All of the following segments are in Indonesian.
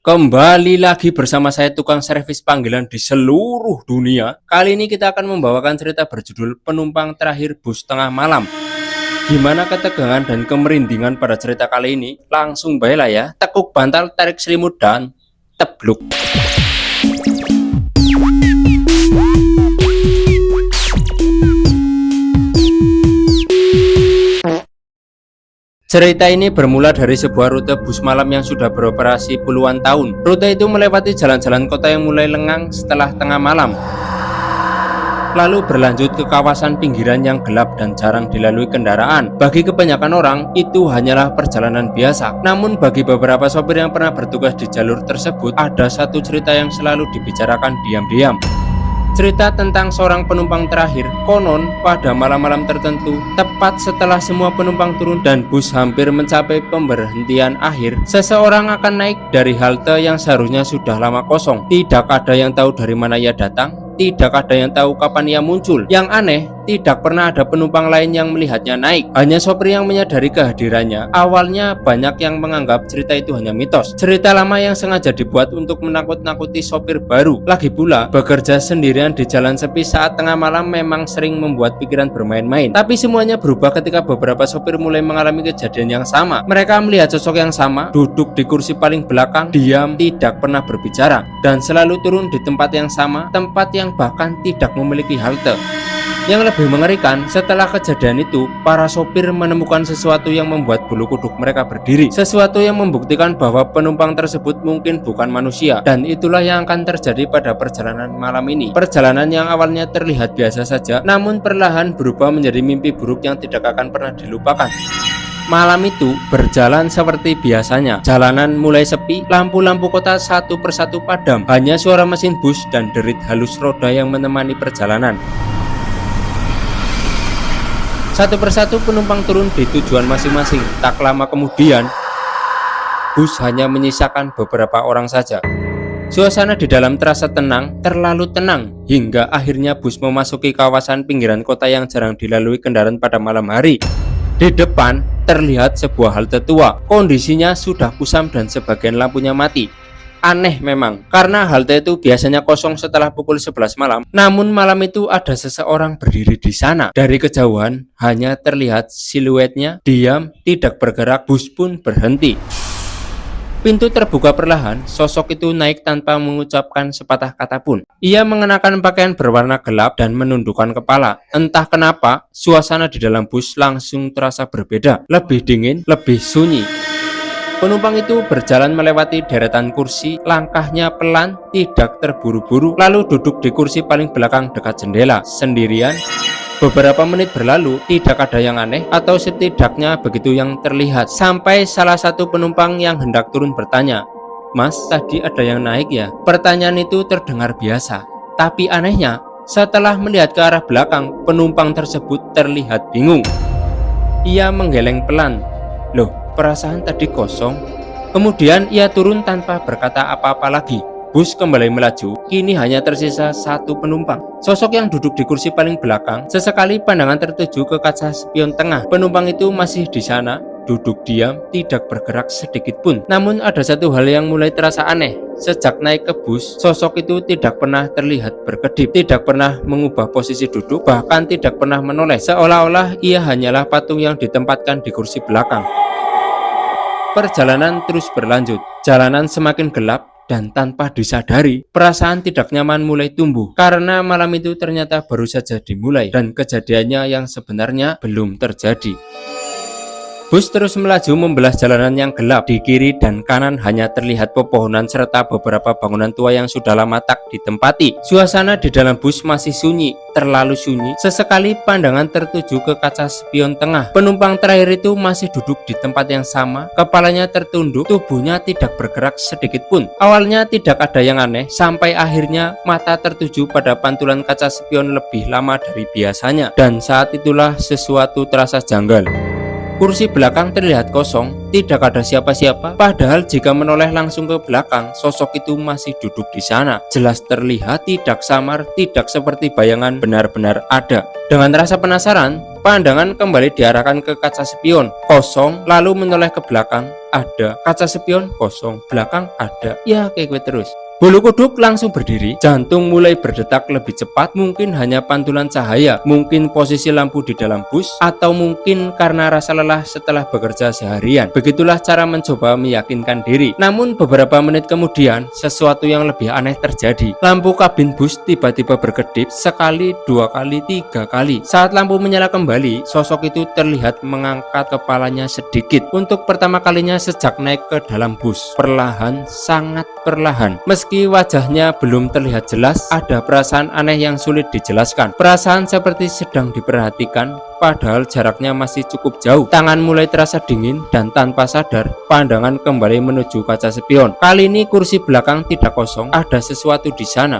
Kembali lagi bersama saya tukang servis panggilan di seluruh dunia. Kali ini kita akan membawakan cerita berjudul Penumpang Terakhir Bus Tengah Malam. Gimana ketegangan dan kemerindingan pada cerita kali ini? Langsung baiklah ya, tekuk bantal, tarik selimut dan tebluk. Cerita ini bermula dari sebuah rute bus malam yang sudah beroperasi puluhan tahun. Rute itu melewati jalan-jalan kota yang mulai lengang setelah tengah malam, lalu berlanjut ke kawasan pinggiran yang gelap dan jarang dilalui kendaraan. Bagi kebanyakan orang, itu hanyalah perjalanan biasa. Namun bagi beberapa sopir yang pernah bertugas di jalur tersebut, ada satu cerita yang selalu dibicarakan diam-diam. Cerita tentang seorang penumpang terakhir. Konon pada malam-malam tertentu, tepat setelah semua penumpang turun dan bus hampir mencapai pemberhentian akhir, seseorang akan naik dari halte yang seharusnya sudah lama kosong. Tidak ada yang tahu dari mana ia datang, tidak ada yang tahu kapan ia muncul. Yang aneh, tidak pernah ada penumpang lain yang melihatnya naik. Hanya sopir yang menyadari kehadirannya. Awalnya banyak yang menganggap cerita itu hanya mitos, cerita lama yang sengaja dibuat untuk menakut-nakuti sopir baru. Lagi pula, bekerja sendirian di jalan sepi saat tengah malam memang sering membuat pikiran bermain-main. Tapi semuanya berubah ketika beberapa sopir mulai mengalami kejadian yang sama. Mereka melihat sosok yang sama, duduk di kursi paling belakang, diam, tidak pernah berbicara, dan selalu turun di tempat yang sama, tempat yang bahkan tidak memiliki halte. Yang lebih mengerikan, setelah kejadian itu, para sopir menemukan sesuatu yang membuat bulu kuduk mereka berdiri. Sesuatu yang membuktikan bahwa penumpang tersebut mungkin bukan manusia. Dan itulah yang akan terjadi pada perjalanan malam ini. Perjalanan yang awalnya terlihat biasa saja, namun perlahan berubah menjadi mimpi buruk yang tidak akan pernah dilupakan. Malam itu berjalan seperti biasanya. Jalanan mulai sepi, lampu-lampu kota satu persatu padam. Hanya suara mesin bus dan derit halus roda yang menemani perjalanan. Satu persatu penumpang turun di tujuan masing-masing. Tak lama kemudian, bus hanya menyisakan beberapa orang saja. Suasana di dalam terasa tenang, terlalu tenang, hingga akhirnya bus memasuki kawasan pinggiran kota yang jarang dilalui kendaraan pada malam hari. Di depan terlihat sebuah halte tua. Kondisinya sudah kusam dan sebagian lampunya mati. Aneh memang, karena halte itu biasanya kosong setelah pukul 11 malam. Namun malam itu ada seseorang berdiri di sana. Dari kejauhan hanya terlihat siluetnya, diam, tidak bergerak. Bus pun berhenti. Pintu terbuka perlahan, sosok itu naik tanpa mengucapkan sepatah kata pun. Ia mengenakan pakaian berwarna gelap dan menundukkan kepala. Entah kenapa, suasana di dalam bus langsung terasa berbeda. Lebih dingin, lebih sunyi. Penumpang itu berjalan melewati deretan kursi, langkahnya pelan, tidak terburu-buru, lalu duduk di kursi paling belakang dekat jendela, sendirian. Beberapa menit berlalu, tidak ada yang aneh, atau setidaknya begitu yang terlihat, sampai salah satu penumpang yang hendak turun bertanya, "Mas, tadi ada yang naik ya?" Pertanyaan itu terdengar biasa, tapi anehnya, setelah melihat ke arah belakang, penumpang tersebut terlihat bingung. Ia menggeleng pelan. "Loh, perasaan tadi kosong." Kemudian ia turun tanpa berkata apa-apa lagi. Bus kembali melaju, kini hanya tersisa satu penumpang. Sosok yang duduk di kursi paling belakang, sesekali pandangan tertuju ke kaca spion tengah. Penumpang itu masih di sana, duduk diam, tidak bergerak sedikit pun. Namun ada satu hal yang mulai terasa aneh. Sejak naik ke bus, sosok itu tidak pernah terlihat berkedip, tidak pernah mengubah posisi duduk, bahkan tidak pernah menoleh, seolah-olah ia hanyalah patung yang ditempatkan di kursi belakang. Perjalanan terus berlanjut. Jalanan semakin gelap dan tanpa disadari, perasaan tidak nyaman mulai tumbuh karena malam itu ternyata baru saja dimulai dan kejadiannya yang sebenarnya belum terjadi. Bus terus melaju membelah jalanan yang gelap. Di kiri dan kanan hanya terlihat pepohonan serta beberapa bangunan tua yang sudah lama tak ditempati. Suasana di dalam bus masih sunyi, terlalu sunyi. Sesekali pandangan tertuju ke kaca spion tengah. Penumpang terakhir itu masih duduk di tempat yang sama, kepalanya tertunduk, tubuhnya tidak bergerak sedikit pun. Awalnya tidak ada yang aneh, sampai akhirnya mata tertuju pada pantulan kaca spion lebih lama dari biasanya. Dan saat itulah sesuatu terasa janggal. Kursi belakang terlihat kosong, tidak ada siapa-siapa. Padahal jika menoleh langsung ke belakang, sosok itu masih duduk di sana. Jelas terlihat, tidak samar, tidak seperti bayangan, benar-benar ada. Dengan rasa penasaran, pandangan kembali diarahkan ke kaca spion, kosong, lalu menoleh ke belakang. ada, kaca spion kosong, belakang ada, ya kayak gue terus. Bulu kuduk langsung berdiri, jantung mulai berdetak lebih cepat, mungkin hanya pantulan cahaya, mungkin posisi lampu di dalam bus, atau mungkin karena rasa lelah setelah bekerja seharian. Begitulah cara mencoba meyakinkan diri. Namun beberapa menit kemudian, sesuatu yang lebih aneh terjadi. Lampu kabin bus tiba-tiba berkedip, sekali, 2 kali, 3 kali. Saat lampu menyala kembali, sosok itu terlihat mengangkat kepalanya sedikit. Untuk pertama kalinya sejak naik ke dalam bus. Perlahan, sangat perlahan. Meski wajahnya belum terlihat jelas, ada perasaan aneh yang sulit dijelaskan. Perasaan seperti sedang diperhatikan, padahal jaraknya masih cukup jauh. Tangan mulai terasa dingin dan tanpa sadar, pandangan kembali menuju kaca spion. Kali ini kursi belakang tidak kosong, ada sesuatu di sana.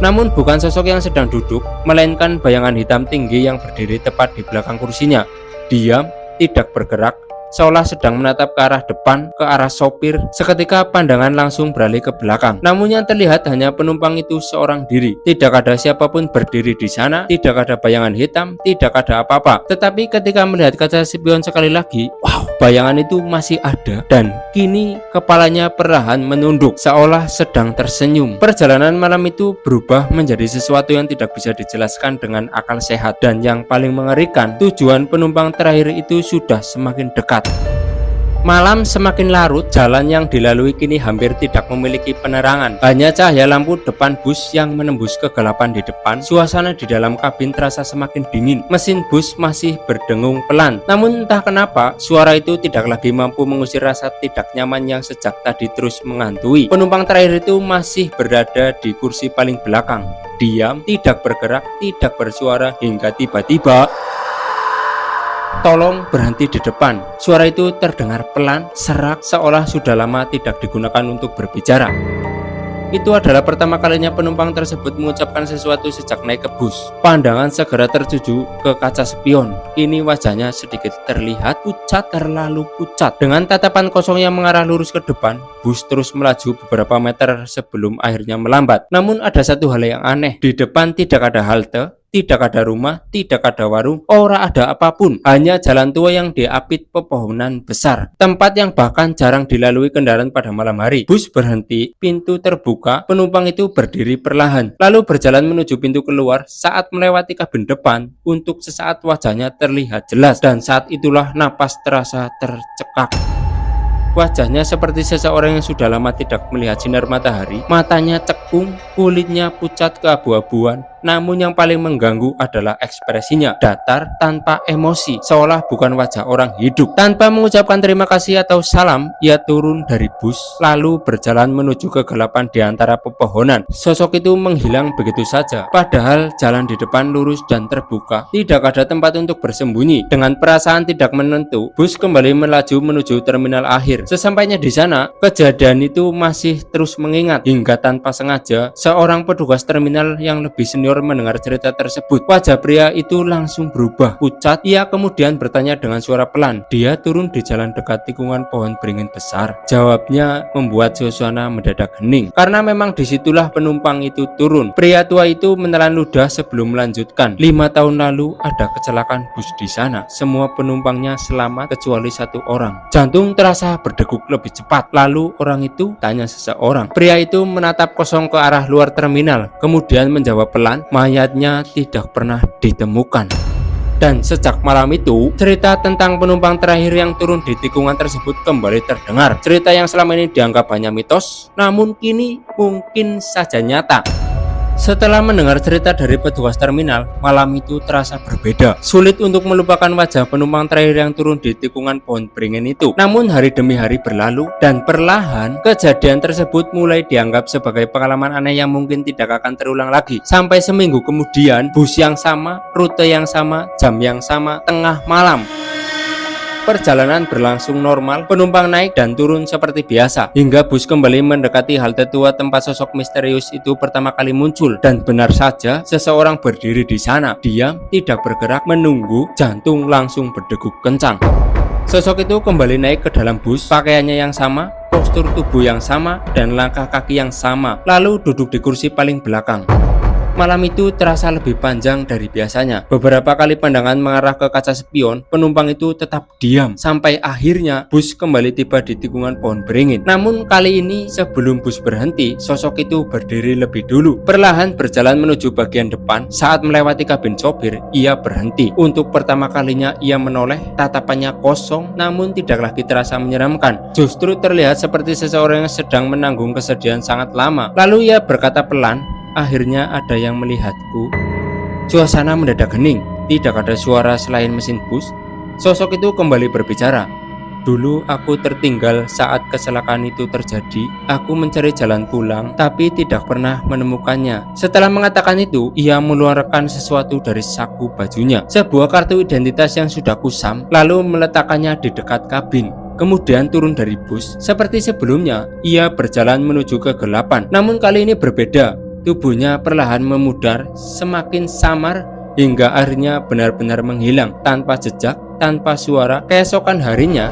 Namun bukan sosok yang sedang duduk, melainkan bayangan hitam tinggi yang berdiri tepat di belakang kursinya. Diam, tidak bergerak, seolah sedang menatap ke arah depan, ke arah sopir. Seketika pandangan langsung beralih ke belakang. Namun yang terlihat hanya penumpang itu seorang diri. Tidak ada siapapun berdiri di sana, tidak ada bayangan hitam, tidak ada apa-apa. Tetapi ketika melihat kaca spion sekali lagi, wow, bayangan itu masih ada. Dan kini kepalanya perlahan menunduk, seolah sedang tersenyum. Perjalanan malam itu berubah menjadi sesuatu yang tidak bisa dijelaskan dengan akal sehat. Dan yang paling mengerikan, tujuan penumpang terakhir itu sudah semakin dekat. Malam semakin larut, jalan yang dilalui kini hampir tidak memiliki penerangan. Hanya cahaya lampu depan bus yang menembus kegelapan di depan. Suasana di dalam kabin terasa semakin dingin. Mesin bus masih berdengung pelan. Namun entah kenapa, suara itu tidak lagi mampu mengusir rasa tidak nyaman yang sejak tadi terus menghantui. Penumpang terakhir itu masih berada di kursi paling belakang. Diam, tidak bergerak, tidak bersuara, hingga tiba-tiba, "Tolong berhenti di depan." Suara itu terdengar pelan, serak, seolah sudah lama tidak digunakan untuk berbicara. Itu adalah pertama kalinya penumpang tersebut mengucapkan sesuatu sejak naik ke bus. Pandangan segera tertuju ke kaca spion. Kini wajahnya sedikit terlihat pucat, terlalu pucat. Dengan tatapan kosong yang mengarah lurus ke depan, bus terus melaju beberapa meter sebelum akhirnya melambat. Namun ada satu hal yang aneh. Di depan tidak ada halte, tidak ada rumah, tidak ada warung, ora ada apapun. Hanya jalan tua yang diapit pepohonan besar. Tempat yang bahkan jarang dilalui kendaraan pada malam hari. Bus berhenti, pintu terbuka, penumpang itu berdiri perlahan. Lalu berjalan menuju pintu keluar. Saat melewati kabin depan, untuk sesaat wajahnya terlihat jelas. Dan saat itulah napas terasa tercekak. Wajahnya seperti seseorang yang sudah lama tidak melihat sinar matahari. Matanya cekung, kulitnya pucat keabu-abuan. Namun yang paling mengganggu adalah ekspresinya, datar tanpa emosi, seolah bukan wajah orang hidup. Tanpa mengucapkan terima kasih atau salam, ia turun dari bus, lalu berjalan menuju kegelapan di antara pepohonan. Sosok itu menghilang begitu saja, padahal jalan di depan lurus dan terbuka. Tidak ada tempat untuk bersembunyi. Dengan perasaan tidak menentu, bus kembali melaju menuju terminal akhir. Sesampainya di sana, kejadian itu masih terus mengingat, hingga tanpa sengaja, seorang petugas terminal yang lebih senior mendengar cerita tersebut. Wajah pria itu langsung berubah pucat. Ia kemudian bertanya dengan suara pelan. Dia turun di jalan dekat tikungan pohon beringin besar. Jawabnya membuat suasana mendadak hening, karena memang disitulah penumpang itu turun. Pria tua itu menelan ludah sebelum melanjutkan. 5 tahun lalu ada kecelakaan bus di sana. Semua penumpangnya selamat kecuali 1 orang. Jantung terasa berdegup lebih cepat. Lalu orang itu, tanya seseorang. Pria itu menatap kosong ke arah luar terminal, kemudian menjawab pelan, "Mayatnya tidak pernah ditemukan." Dan sejak malam itu, cerita tentang penumpang terakhir yang turun di tikungan tersebut kembali terdengar. Cerita yang selama ini dianggap hanya mitos, namun kini mungkin saja nyata. Setelah mendengar cerita dari petugas terminal, malam itu terasa berbeda. Sulit untuk melupakan wajah penumpang terakhir yang turun di tikungan pohon beringin itu. Namun hari demi hari berlalu, dan perlahan kejadian tersebut mulai dianggap sebagai pengalaman aneh yang mungkin tidak akan terulang lagi. Sampai seminggu kemudian, bus yang sama, rute yang sama, jam yang sama, tengah malam. Perjalanan berlangsung normal, penumpang naik dan turun seperti biasa, hingga bus kembali mendekati halte tua tempat sosok misterius itu pertama kali muncul. Dan benar saja, seseorang berdiri di sana, diam, tidak bergerak, menunggu. Jantung langsung berdegup kencang. Sosok itu kembali naik ke dalam bus, pakaiannya yang sama, postur tubuh yang sama, dan langkah kaki yang sama, lalu duduk di kursi paling belakang. Malam itu terasa lebih panjang dari biasanya. Beberapa kali pandangan mengarah ke kaca spion, penumpang itu tetap diam sampai akhirnya bus kembali tiba di tikungan pohon beringin. Namun kali ini sebelum bus berhenti, sosok itu berdiri lebih dulu. Perlahan berjalan menuju bagian depan. Saat melewati kabin sopir, ia berhenti. Untuk pertama kalinya ia menoleh, tatapannya kosong namun tidak lagi terasa menyeramkan. Justru terlihat seperti seseorang yang sedang menanggung kesedihan sangat lama. Lalu ia berkata pelan, "Akhirnya ada yang melihatku." Suasana mendadak hening, tidak ada suara selain mesin bus. Sosok itu kembali berbicara. "Dulu aku tertinggal saat kecelakaan itu terjadi. Aku mencari jalan pulang, tapi tidak pernah menemukannya." Setelah mengatakan itu, ia mengeluarkan sesuatu dari saku bajunya, sebuah kartu identitas yang sudah kusam, lalu meletakkannya di dekat kabin. Kemudian turun dari bus. Seperti sebelumnya, ia berjalan menuju kegelapan. Namun kali ini berbeda. Tubuhnya perlahan memudar, semakin samar, hingga akhirnya benar-benar menghilang, tanpa jejak, tanpa suara. Keesokan harinya,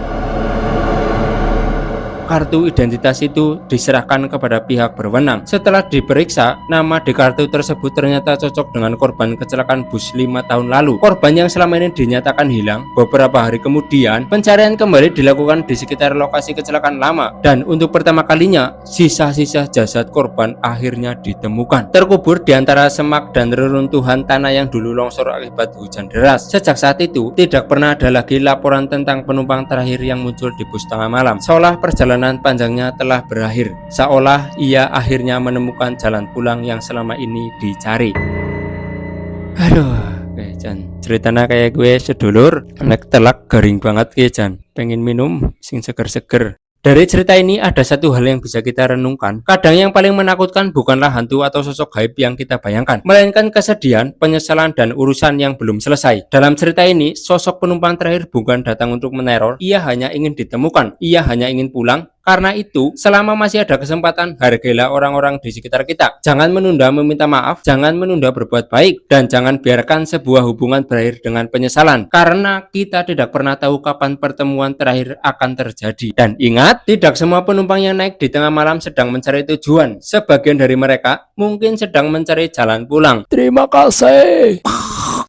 kartu identitas itu diserahkan kepada pihak berwenang. Setelah diperiksa, nama di kartu tersebut ternyata cocok dengan korban kecelakaan bus 5 tahun lalu. Korban yang selama ini dinyatakan hilang. Beberapa hari kemudian, pencarian kembali dilakukan di sekitar lokasi kecelakaan lama. Dan untuk pertama kalinya, sisa-sisa jasad korban akhirnya ditemukan, terkubur di antara semak dan reruntuhan tanah yang dulu longsor akibat hujan deras. Sejak saat itu, tidak pernah ada lagi laporan tentang penumpang terakhir yang muncul di bus tengah malam. Seolah perjalanan panjangnya telah berakhir, seolah ia akhirnya menemukan jalan pulang yang selama ini dicari. Aduh, Jan, ceritanya kayak gue sedulur, anak telak garing banget ya Jan, pengen minum sing seger-seger. Dari cerita ini ada satu hal yang bisa kita renungkan. Kadang yang paling menakutkan bukanlah hantu atau sosok gaib yang kita bayangkan, melainkan kesedihan, penyesalan, dan urusan yang belum selesai. Dalam cerita ini, sosok penumpang terakhir bukan datang untuk meneror, ia hanya ingin ditemukan, ia hanya ingin pulang. Karena itu, selama masih ada kesempatan, hargailah orang-orang di sekitar kita. Jangan menunda meminta maaf, jangan menunda berbuat baik, dan jangan biarkan sebuah hubungan berakhir dengan penyesalan. Karena kita tidak pernah tahu kapan pertemuan terakhir akan terjadi. Dan ingat, tidak semua penumpang yang naik di tengah malam sedang mencari tujuan. Sebagian dari mereka mungkin sedang mencari jalan pulang. Terima kasih.